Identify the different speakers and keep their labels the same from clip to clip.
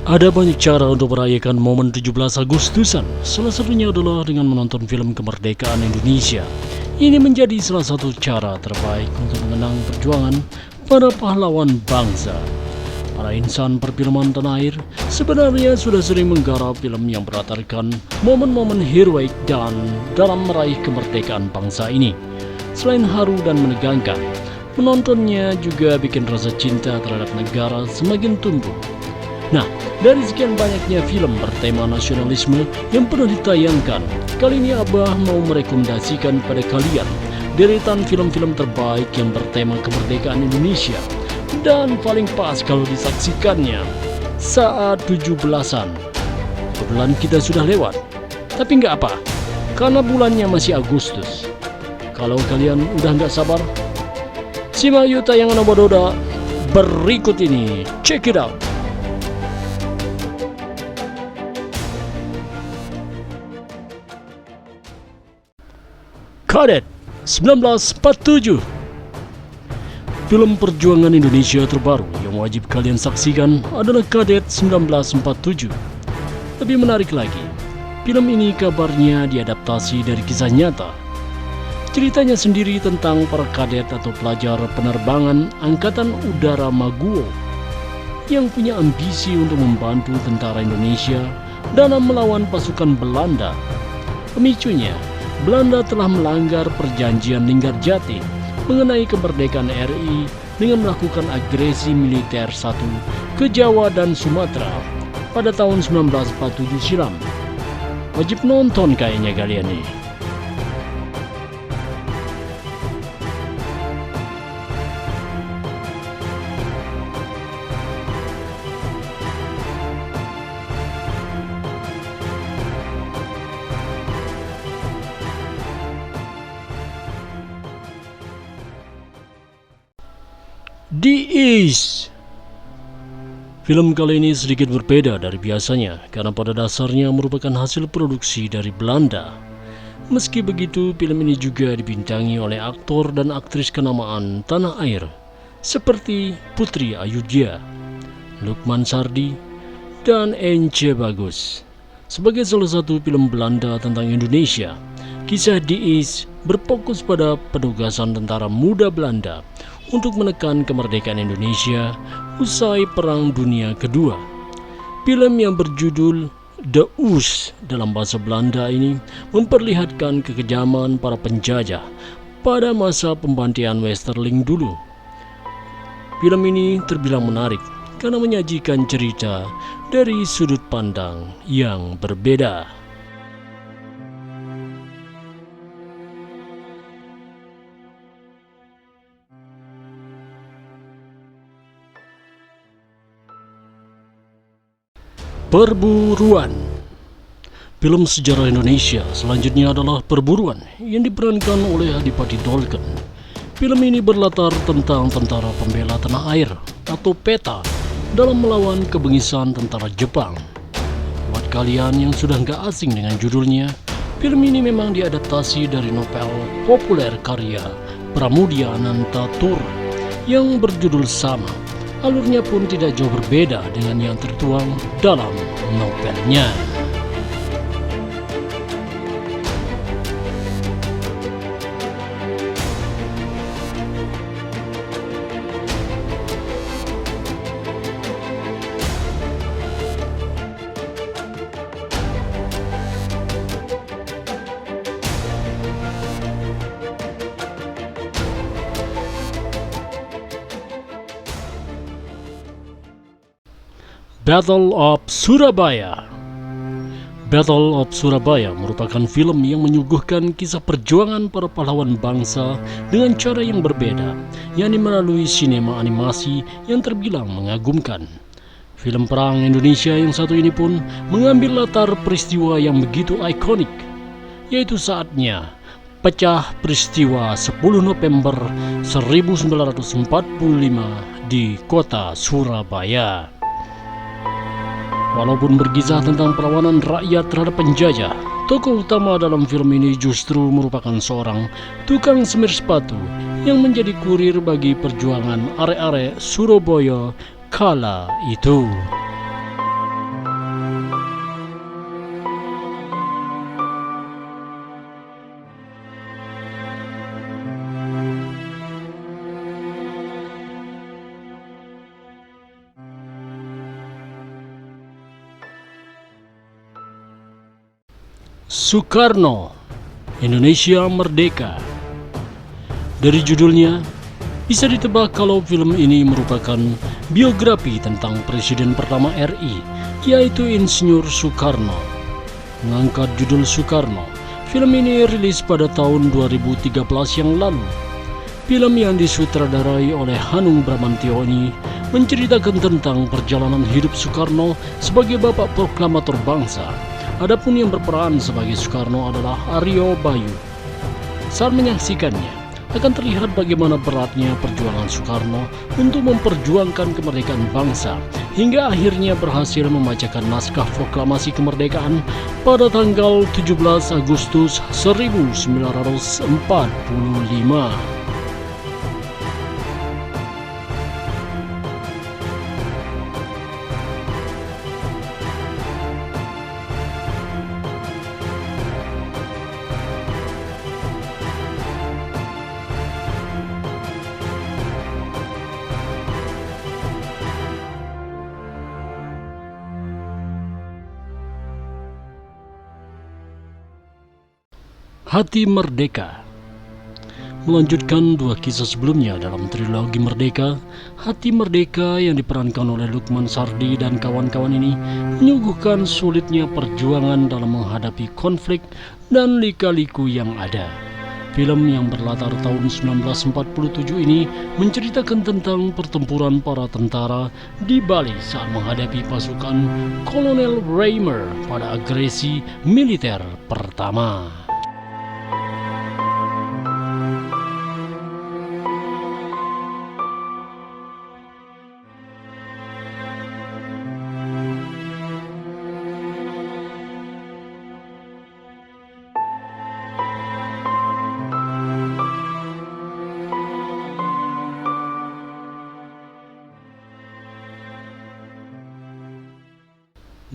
Speaker 1: Ada banyak cara untuk merayakan momen 17 Agustusan. Salah satunya adalah dengan menonton film kemerdekaan Indonesia. Ini menjadi salah satu cara terbaik untuk mengenang perjuangan para pahlawan bangsa. Para insan perfilman tanah air sebenarnya sudah sering menggarap film yang berlatarkan momen-momen heroik dan dalam meraih kemerdekaan bangsa ini. Selain haru dan menegangkan, menontonnya juga bikin rasa cinta terhadap negara semakin tumbuh. Nah, dari sekian banyaknya film bertema nasionalisme yang pernah ditayangkan, kali ini Abah mau merekomendasikan pada kalian deretan film-film terbaik yang bertema kemerdekaan Indonesia. Dan paling pas kalau disaksikannya saat 17-an. Kebetulan kita sudah lewat, tapi nggak apa, karena bulannya masih Agustus. Kalau kalian udah nggak sabar, simak yuk tayangan Obadoda berikut ini. Check it out. Kadet 1947. Film perjuangan Indonesia terbaru yang wajib kalian saksikan adalah Kadet 1947. Lebih menarik lagi, film ini kabarnya diadaptasi dari kisah nyata. Ceritanya sendiri tentang para kadet atau pelajar penerbangan Angkatan Udara Maguwo yang punya ambisi untuk membantu tentara Indonesia dalam melawan pasukan Belanda. Pemicunya, Belanda telah melanggar perjanjian Linggarjati mengenai kemerdekaan RI dengan melakukan agresi militer satu ke Jawa dan Sumatera pada tahun 1947 silam. Wajib nonton kayaknya kalian nih. The East. Film kali ini sedikit berbeda dari biasanya karena pada dasarnya merupakan hasil produksi dari Belanda. Meski begitu, film ini juga dibintangi oleh aktor dan aktris kenamaan tanah air seperti Putri Ayudhya, Lukman Sardi, dan Ence Bagus. Sebagai salah satu film Belanda tentang Indonesia, kisah The East berfokus pada penugasan tentara muda Belanda untuk menekan kemerdekaan Indonesia usai Perang Dunia Kedua. Film yang berjudul The Oos dalam bahasa Belanda ini memperlihatkan kekejaman para penjajah pada masa pembantaian Westerling dulu. Film ini terbilang menarik karena menyajikan cerita dari sudut pandang yang berbeda. Perburuan. Film sejarah Indonesia selanjutnya adalah Perburuan yang diperankan oleh Adipati Dolken. Film ini berlatar tentang tentara pembela tanah air atau PETA dalam melawan kebengisan tentara Jepang. Buat kalian yang sudah nggak asing dengan judulnya, film ini memang diadaptasi dari novel populer karya Pramudia Anantatur yang berjudul sama. Alurnya pun tidak jauh berbeda dengan yang tertuang dalam novelnya. Battle of Surabaya. Battle of Surabaya merupakan film yang menyuguhkan kisah perjuangan para pahlawan bangsa dengan cara yang berbeda, yakni melalui sinema animasi yang terbilang mengagumkan. Film perang Indonesia yang satu ini pun mengambil latar peristiwa yang begitu ikonik, yaitu saatnya pecah peristiwa 10 November 1945 di kota Surabaya. Walaupun berkisah tentang perlawanan rakyat terhadap penjajah, tokoh utama dalam film ini justru merupakan seorang tukang semir sepatu yang menjadi kurir bagi perjuangan arek-arek Surabaya kala itu. Soekarno, Indonesia Merdeka. Dari judulnya, bisa ditebak kalau film ini merupakan biografi tentang Presiden pertama RI, yaitu Insinyur Soekarno. Mengangkat judul Soekarno, film ini rilis pada tahun 2013 yang lalu. Film yang disutradarai oleh Hanung Bramantyo ini menceritakan tentang perjalanan hidup Soekarno sebagai bapak proklamator bangsa. Adapun yang berperan sebagai Soekarno adalah Aryo Bayu. Saat menyaksikannya, akan terlihat bagaimana beratnya perjuangan Soekarno untuk memperjuangkan kemerdekaan bangsa, hingga akhirnya berhasil membacakan naskah proklamasi kemerdekaan pada tanggal 17 Agustus 1945. Hati Merdeka melanjutkan dua kisah sebelumnya dalam trilogi Merdeka. Hati Merdeka yang diperankan oleh Lukman Sardi dan kawan-kawan ini menyuguhkan sulitnya perjuangan dalam menghadapi konflik dan lika-liku yang ada. Film yang berlatar tahun 1947 ini menceritakan tentang pertempuran para tentara di Bali saat menghadapi pasukan Kolonel Reimer pada agresi militer pertama.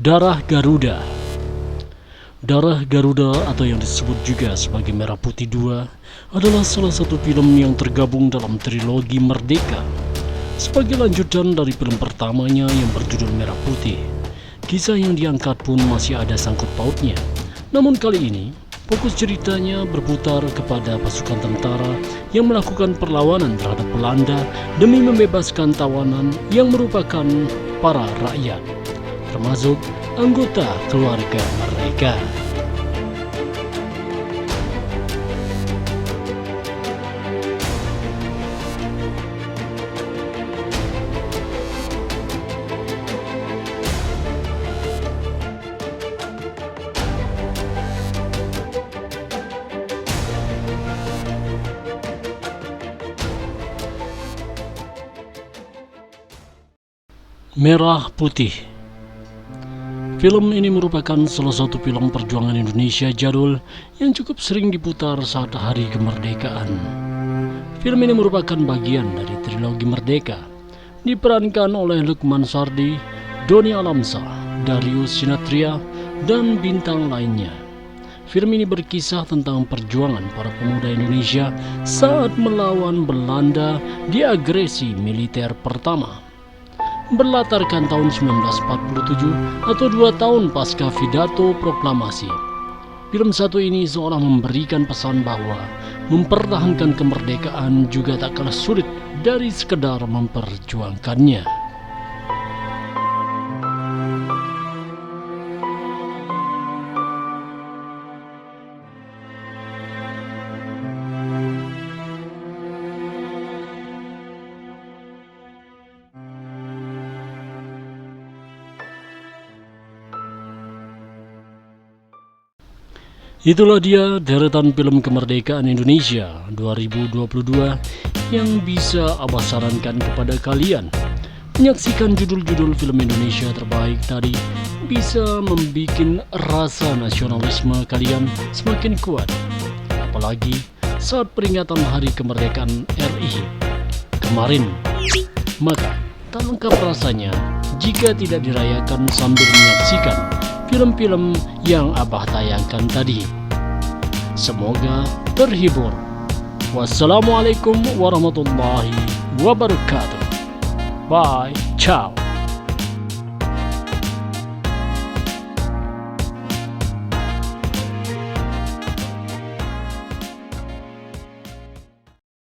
Speaker 1: Darah Garuda. Darah Garuda atau yang disebut juga sebagai Merah Putih 2 adalah salah satu film yang tergabung dalam trilogi Merdeka. Sebagai lanjutan dari film pertamanya yang berjudul Merah Putih, kisah yang diangkat pun masih ada sangkut pautnya. Namun kali ini, fokus ceritanya berputar kepada pasukan tentara yang melakukan perlawanan terhadap Belanda demi membebaskan tawanan yang merupakan para rakyat, termasuk anggota keluarga mereka. Merah Putih. Film ini merupakan salah satu film perjuangan Indonesia jadul yang cukup sering diputar saat hari kemerdekaan. Film ini merupakan bagian dari trilogi Merdeka, diperankan oleh Lukman Sardi, Doni Alamsa, Darius Sinathrya, dan bintang lainnya. Film ini berkisah tentang perjuangan para pemuda Indonesia saat melawan Belanda di agresi militer pertama. Berlatarkan tahun 1947 atau 2 tahun pasca pidato proklamasi. Film satu ini seolah memberikan pesan bahwa mempertahankan kemerdekaan juga tak kalah sulit dari sekedar memperjuangkannya. Itulah dia deretan film kemerdekaan Indonesia 2022 yang bisa Abah sarankan kepada kalian. Menyaksikan judul-judul film Indonesia terbaik tadi bisa membuat rasa nasionalisme kalian semakin kuat. Apalagi saat peringatan Hari Kemerdekaan RI kemarin. Maka tak lengkap rasanya jika tidak dirayakan sambil menyaksikan film-film yang Abah tayangkan tadi. Semoga terhibur. Wassalamualaikum warahmatullahi wabarakatuh. Bye. Ciao.